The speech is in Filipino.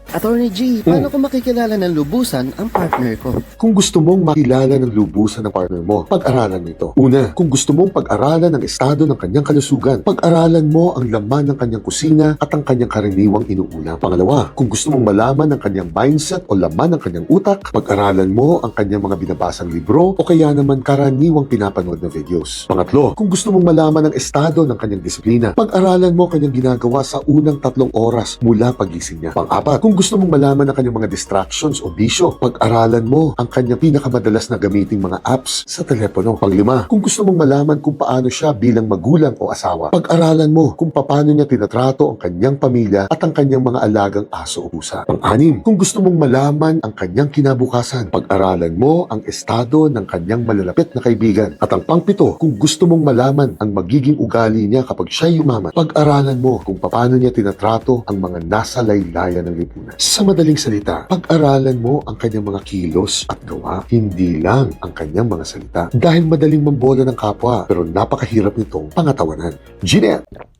Attorney G, paano ko makikilala ng lubusan ang partner ko? Kung gusto mong makilala ng lubusan ng partner mo, pag-aralan mo ito. Una, kung gusto mong pag-aralan ang estado ng kanyang kalusugan, pag-aralan mo ang laman ng kanyang kusina at ang kanyang karaniwang inuulam. Pangalawa, kung gusto mong malaman ang kanyang mindset o laman ng kanyang utak, pag-aralan mo ang kanyang mga binabasang libro o kaya naman karaniwang pinapanood na videos. Pangatlo, kung gusto mong malaman ang estado ng kanyang disiplina, pag-aralan mo kanyang ginagawa sa unang 3 oras mula pagising niya. Pang-apat, kung gusto mong malaman ang kanyang mga distractions o bisyo, pag-aralan mo ang kanyang pinakamadalas na gamiting mga apps sa telepono. Panglima, kung gusto mong malaman kung paano siya bilang magulang o asawa, pag-aralan mo kung paano niya tinatrato ang kanyang pamilya at ang kanyang mga alagang aso o pusa. Pang-anim, kung gusto mong malaman ang kanyang kinabukasan, pag-aralan mo ang estado ng kanyang malalapit na kaibigan. At ang pang-pito, kung gusto mong malaman ang magiging ugali niya kapag siya yumaman, pag-aralan mo kung paano niya tinatrato ang mga nasa laylayan ng lipunan. Sa madaling salita, pag-aralan mo ang kanyang mga kilos at gawa, hindi lang ang kanyang mga salita. Dahil madaling mambola ng kapwa, pero napakahirap nitong pangatawanan. Jeanette!